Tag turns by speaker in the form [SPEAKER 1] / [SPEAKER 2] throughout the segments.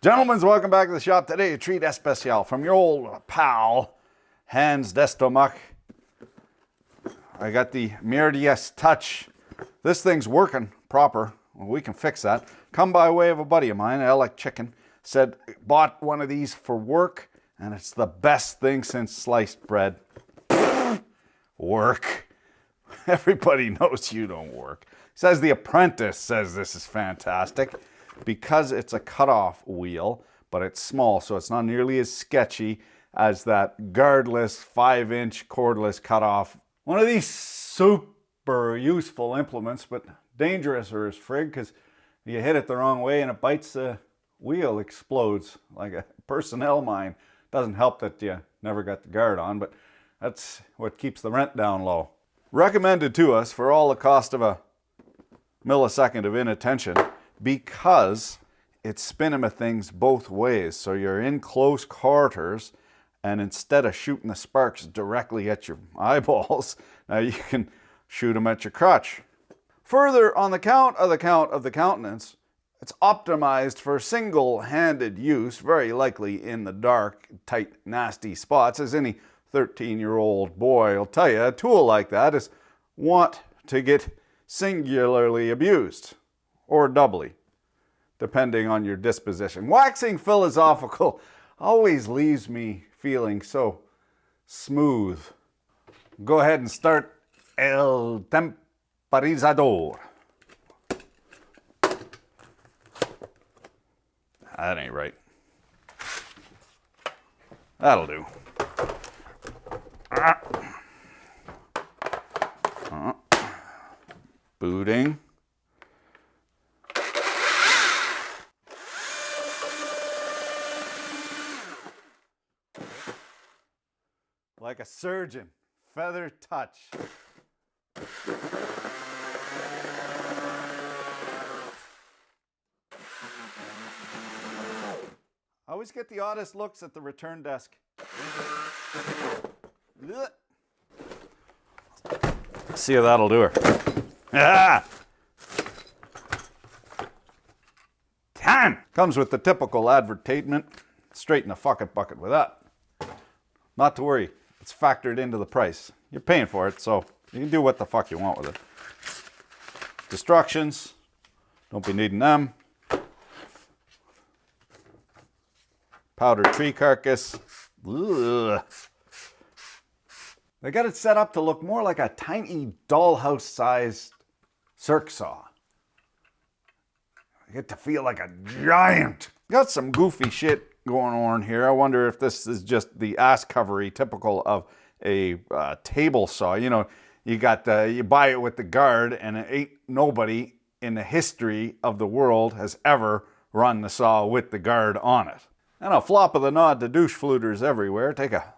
[SPEAKER 1] Gentlemen, welcome back to the shop. Today, a treat especial from your old pal, Hans Destomach. I got the Merdius Touch. This thing's working proper. Well, we can fix that. Come by way of a buddy of mine, I like chicken. Said, bought one of these for work, and it's the best thing since sliced bread. Work. Everybody knows you don't work. Says The Apprentice says this is fantastic because it's a cutoff wheel, but it's small, so it's not nearly as sketchy as that guardless 5-inch cordless cutoff. One of these super useful implements, but dangerous as frig, because you hit it the wrong way and it bites the wheel, explodes like a personnel mine. Doesn't help that you never got the guard on, but that's what keeps the rent down low. Recommended to us for all the cost of a millisecond of inattention because it's spinning the things both ways. So you're in close quarters, and instead of shooting the sparks directly at your eyeballs, now you can shoot them at your crotch. Further, on the count of the countenance, it's optimized for single-handed use, very likely in the dark, tight, nasty spots. As any 13-year-old boy will tell you, a tool like that is want to get singularly abused, or doubly, depending on your disposition. Waxing philosophical always leaves me feeling so smooth. Go ahead and start El Temporizador. That ain't right. That'll do. Booting. Like a surgeon, feather touch. I always get the oddest looks at the return desk. See if that'll do her. Ah! Time! Comes with the typical advertisement. Straight in the fucking bucket with that. Not to worry, it's factored into the price. You're paying for it, so you can do what the fuck you want with it. Destructions, don't be needing them. Powdered tree carcass. Ugh. They got it set up to look more like a tiny dollhouse-sized circ saw. I get to feel like a giant. Got some goofy shit going on here. I wonder if this is just the ass covery typical of a table saw. You know, you buy it with the guard, and ain't nobody in the history of the world has ever run the saw with the guard on it. And a flop of the nod to douche fluters everywhere. Take a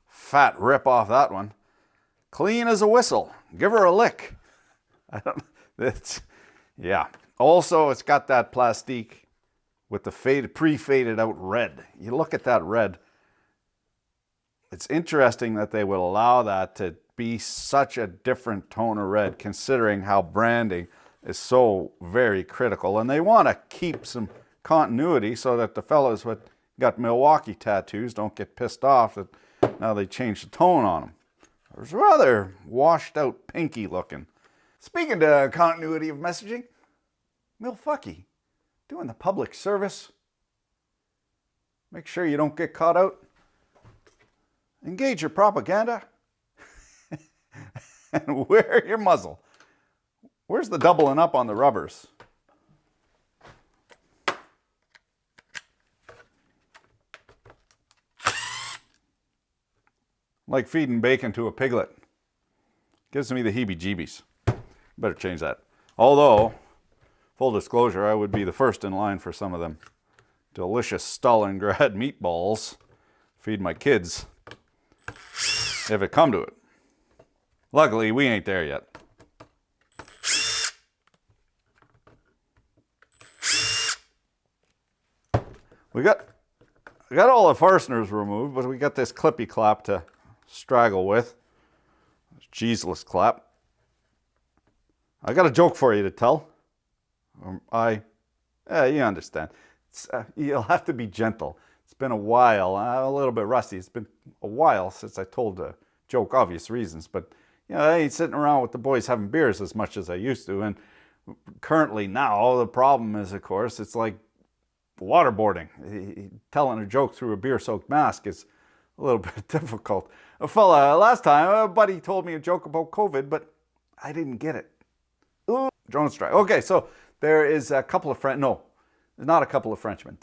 [SPEAKER 1] fat rip off that one. Clean as a whistle. Give her a lick. Yeah. Also, it's got that plastique with the pre-faded out red. You look at that red. It's interesting that they would allow that to be such a different tone of red, considering how branding is so very critical. And they want to keep some continuity so that the fellas with got Milwaukee tattoos don't get pissed off that now they changed the tone on them. It was rather washed out pinky looking. Speaking to continuity of messaging, Milwaukee, doing the public service. Make sure you don't get caught out. Engage your propaganda. And wear your muzzle. Where's the doubling up on the rubbers? Like feeding bacon to a piglet. Gives me the heebie-jeebies. Better change that. Although, full disclosure, I would be the first in line for some of them delicious Stalingrad meatballs. Feed my kids. If it come to it. Luckily, we ain't there yet. We got all the fasteners removed, but we got this clippy clap to straggle with. Cheeseless clap. I got a joke for you to tell. You understand. You'll have to be gentle. It's been a while, a little bit rusty. It's been a while since I told a joke, obvious reasons, but I ain't sitting around with the boys having beers as much as I used to. And currently now, the problem is, of course, it's like waterboarding. Telling a joke through a beer-soaked mask is a little bit difficult. Last time, a buddy told me a joke about COVID, but I didn't get it. Ooh, drone strike. Okay, so there is a couple of not a couple of Frenchmen.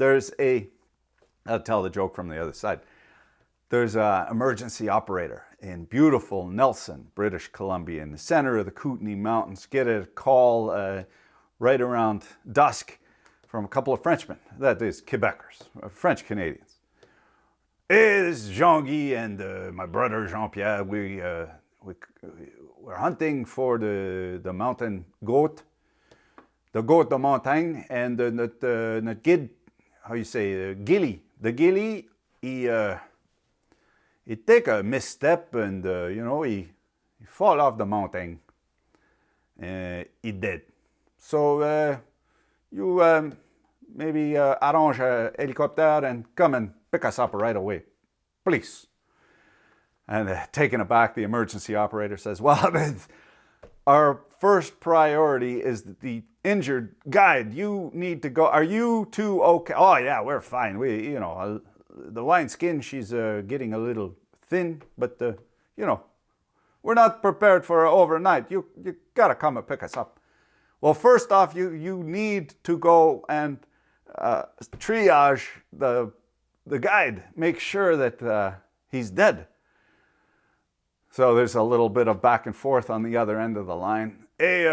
[SPEAKER 1] I'll tell the joke from the other side. There's an emergency operator in beautiful Nelson, British Columbia, in the center of the Kootenay Mountains. Get a call right around dusk from a couple of Frenchmen. That is Quebecers, French Canadians. Hey, this is Jean-Guy and my brother Jean-Pierre. We're hunting for the mountain goat, the goat de montagne, and notre guide, how you say, Gilly. The Gilly, he take a misstep and, he fall off the mountain. He dead. So you maybe arrange a helicopter and come and pick us up right away, please. And taken aback, the emergency operator says, well, our first priority is the injured guide. You need to go. Are you two okay? Oh, yeah, we're fine. The wine skin, she's getting a little thin, but, we're not prepared for overnight. You got to come and pick us up. Well, first off, you need to go and triage the guide. Make sure that he's dead. So there's a little bit of back and forth on the other end of the line. Hey,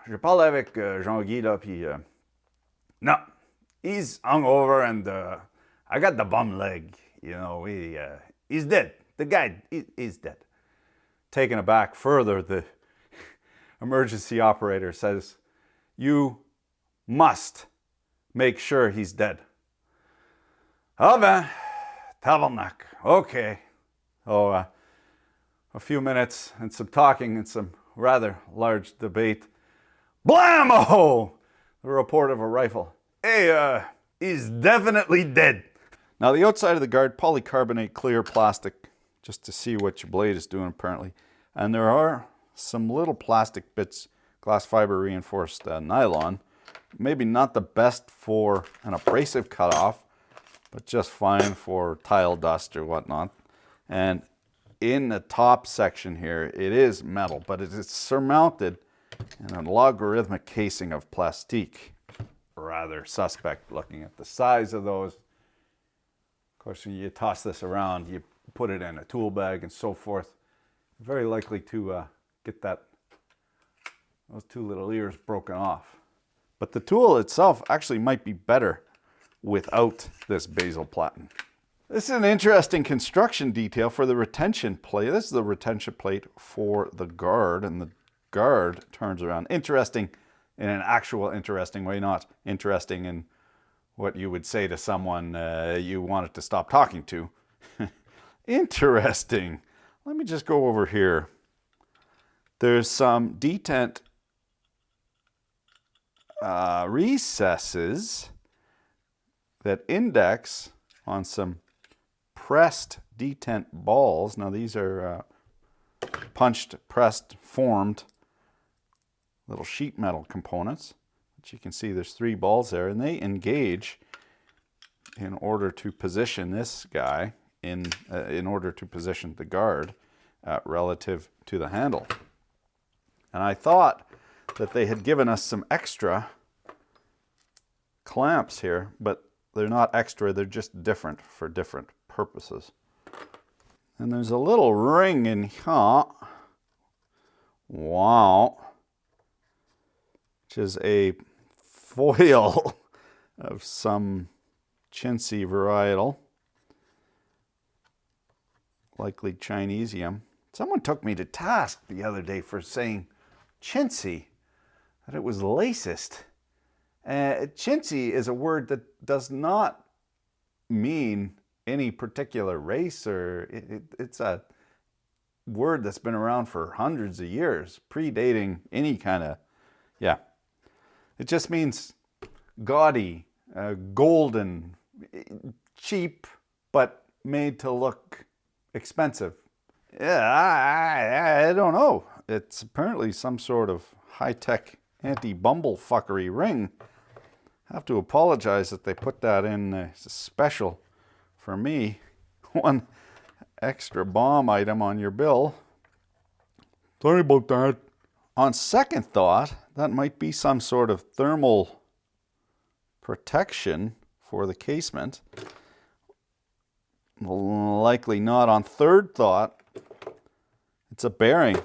[SPEAKER 1] je parle avec Jean-Guy là, puis no, he's hungover and I got the bum leg. He's dead. The guy is dead. Taken aback further, the emergency operator says, you must make sure he's dead. Ah ben, tabarnak. Okay. Oh, a few minutes and some talking and some rather large debate. Blammo! The report of a rifle. Hey, he's definitely dead. Now the outside of the guard, polycarbonate clear plastic, just to see what your blade is doing apparently. And there are some little plastic bits, glass fiber reinforced nylon. Maybe not the best for an abrasive cutoff, but just fine for tile dust or whatnot. And in the top section here, it is metal, but it is surmounted in a logarithmic casing of plastique. Rather suspect looking at the size of those. Of course, when you toss this around, you put it in a tool bag and so forth. Very likely to get those two little ears broken off. But the tool itself actually might be better without this basal platen. This is an interesting construction detail for the retention plate. This is the retention plate for the guard, and the guard turns around. Interesting in an actual interesting way, not interesting in what you would say to someone you wanted to stop talking to. Interesting. Let me just go over here. There's some detent recesses that index on some pressed detent balls. Now these are punched, pressed, formed little sheet metal components. But you can see there's 3 balls there, and they engage in order to position this guy in order to position the guard relative to the handle. And I thought that they had given us some extra clamps here, but they're not extra, they're just different for different purposes. And there's a little ring in here. Wow. Which is a foil of some chintzy varietal. Likely Chinesium. Someone took me to task the other day for saying chintzy, that it was lacist. Chintzy is a word that does not mean any particular race, or it's a word that's been around for hundreds of years, predating any kind of, yeah. It just means gaudy, golden, cheap, but made to look expensive. Yeah, I don't know. It's apparently some sort of high-tech anti-bumblefuckery ring. I have to apologize that they put that in special for me. One extra bomb item on your bill. Sorry about that. On second thought, that might be some sort of thermal protection for the casement. Likely not. On third thought, it's a bearing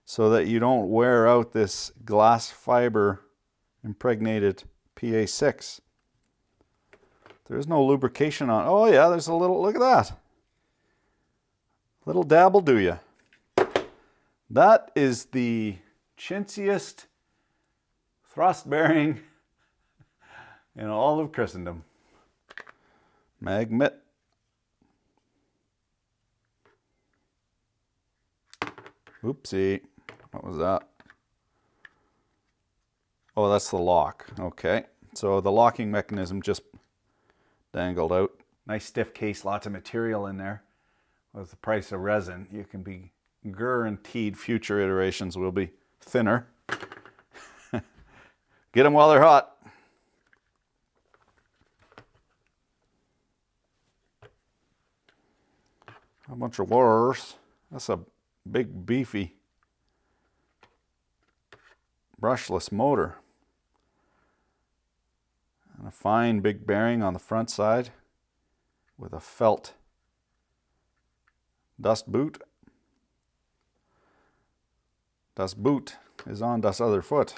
[SPEAKER 1] so that you don't wear out this glass fiber impregnated PA6. There's no lubrication on. Oh yeah, there's a little, look at that. Little dabble, do ya? That is the chintziest thrust bearing in all of Christendom. Magnet. Oopsie. What was that? Oh, that's the lock. Okay. So the locking mechanism just dangled out. Nice stiff case, lots of material in there. With the price of resin, you can be guaranteed future iterations will be thinner. Get them while they're hot. A bunch of wires. That's a big, beefy, brushless motor. And a fine big bearing on the front side with a felt dust boot. Das boot is on das other foot.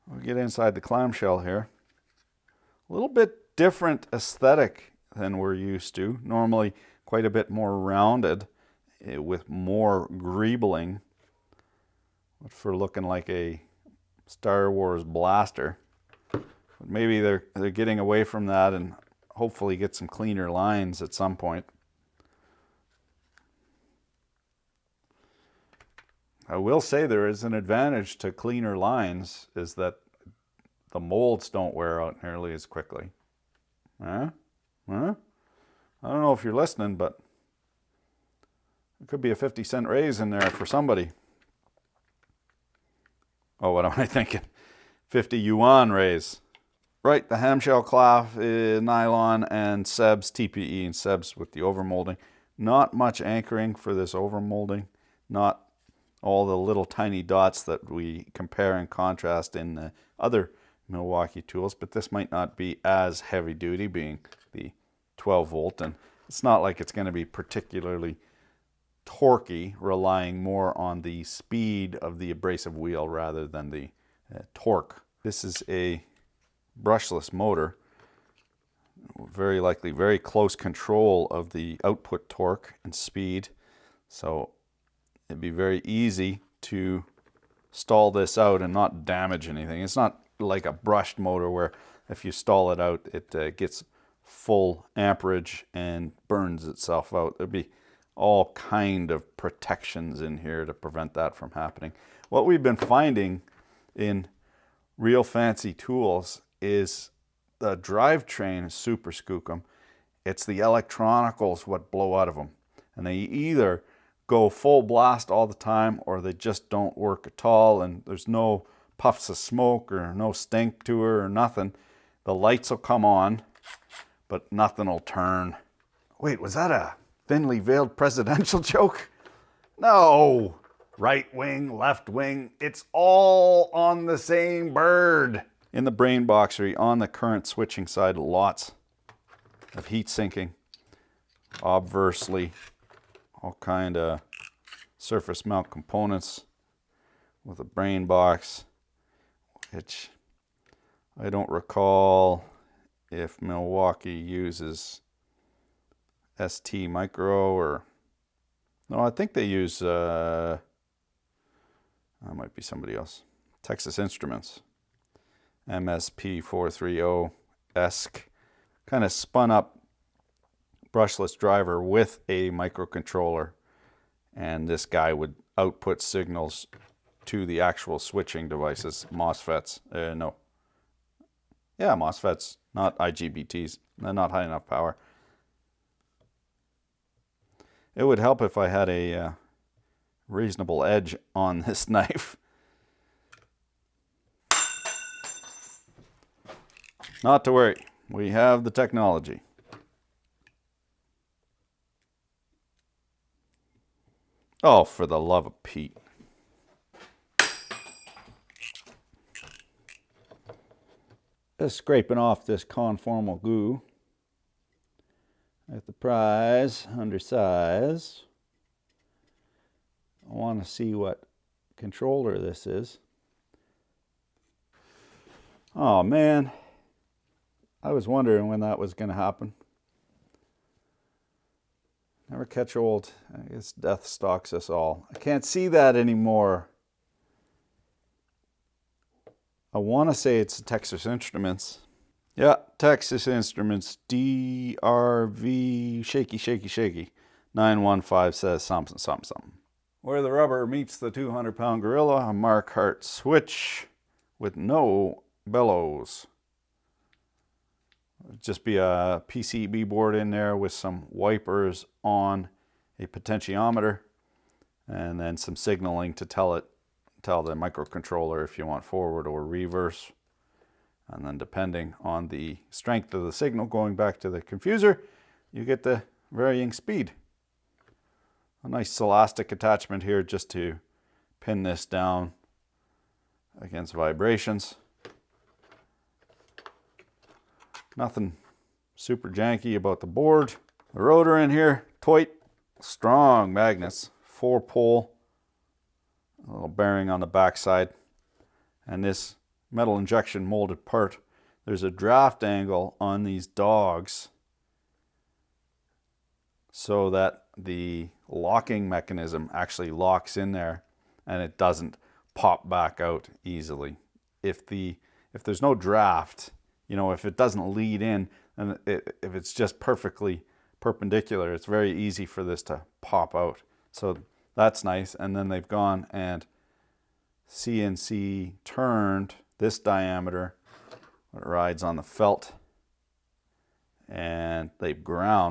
[SPEAKER 1] We'll get inside the clamshell here. A little bit different aesthetic than we're used to. Normally quite a bit more rounded with more greebling. But for looking like a Star Wars blaster. But maybe they're getting away from that and hopefully get some cleaner lines at some point. I will say there is an advantage to cleaner lines, is that the molds don't wear out nearly as quickly. Huh? Huh? I don't know if you're listening, but it could be a 50-cent raise in there for somebody. Oh, what am I thinking? 50 yuan raise. Right, the hamshell cloth is nylon and Seb's TPE and Seb's with the overmolding. Not much anchoring for this overmolding. Not all the little tiny dots that we compare and contrast in the other Milwaukee tools, but this might not be as heavy duty, being the 12 volt, and it's not like it's going to be particularly torquey, relying more on the speed of the abrasive wheel rather than the torque. This is a brushless motor, very likely very close control of the output torque and speed, so it'd be very easy to stall this out and not damage anything. It's not like a brushed motor where if you stall it out, it gets full amperage and burns itself out. There'd be all kind of protections in here to prevent that from happening. What we've been finding in real fancy tools is the drivetrain is super skookum. It's the electronicals what blow out of them. And they either go full blast all the time or they just don't work at all, and there's no puffs of smoke or no stink to her or nothing. The lights will come on, but nothing will turn. Wait, was that a thinly veiled presidential joke? No. Right wing, left wing, it's all on the same bird. In the brain boxery, on the current switching side, lots of heat sinking. Obversely, all kind of surface mount components with a brain box, which I don't recall if Milwaukee uses ST Micro or no, I think they use that might be somebody else. Texas Instruments MSP 430-esque kind of spun up brushless driver with a microcontroller, and this guy would output signals to the actual switching devices, MOSFETs. Yeah, MOSFETs, not IGBTs. They're not high enough power. It would help if I had a reasonable edge on this knife. Not to worry, we have the technology. Oh, for the love of Pete. Just scraping off this conformal goo. At the prize, undersize. I want to see what controller this is. Oh man, I was wondering when that was going to happen. Never catch old. I guess death stalks us all. I can't see that anymore. I want to say it's Texas Instruments. Yeah, Texas Instruments, DRV, shaky, shaky, shaky. 915 says something, something, something. Where the rubber meets the 200-pound gorilla, a Marquardt switch with no bellows. Just be a PCB board in there with some wipers on a potentiometer, and then some signaling to tell the microcontroller if you want forward or reverse. And then depending on the strength of the signal going back to the confuser, you get the varying speed. A nice elastic attachment here just to pin this down against vibrations. Nothing super janky about the board. The rotor in here, tight, strong magnets, 4-pole, a little bearing on the backside, and this metal injection molded part. There's a draft angle on these dogs so that the locking mechanism actually locks in there and it doesn't pop back out easily. If there's no draft, you know, if it doesn't lead in, and if it's just perfectly perpendicular, it's very easy for this to pop out. So that's nice. And then they've gone and CNC turned this diameter, it rides on the felt, and they've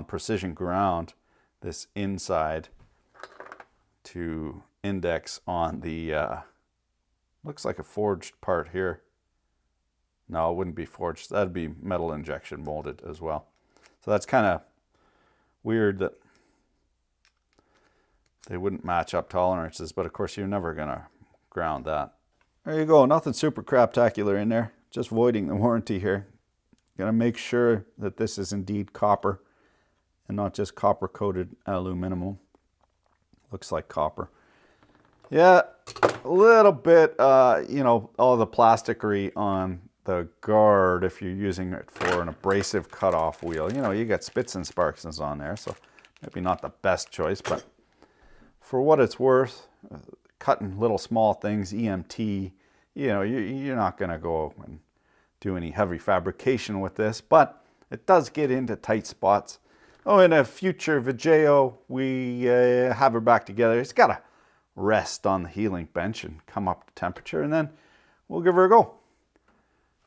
[SPEAKER 1] precision ground this inside to index on the, looks like a forged part here. No, it wouldn't be forged. That'd be metal injection molded as well. So that's kind of weird that they wouldn't match up tolerances, but of course you're never gonna ground that. There you go, nothing super craptacular in there, just voiding the warranty here. Gotta make sure that this is indeed copper and not just copper coated aluminum. Looks like copper. Yeah, a little bit, you know, all the plasticery on the guard if you're using it for an abrasive cutoff wheel. You know, you got spits and sparks on there, so maybe not the best choice, but for what it's worth, cutting little small things, EMT, you know, you're not going to go and do any heavy fabrication with this, but it does get into tight spots. Oh, in a future video, we have her back together. It's got to rest on the healing bench and come up to temperature, and then we'll give her a go.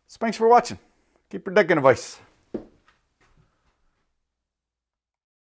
[SPEAKER 1] So thanks for watching. Keep your dick in a vice.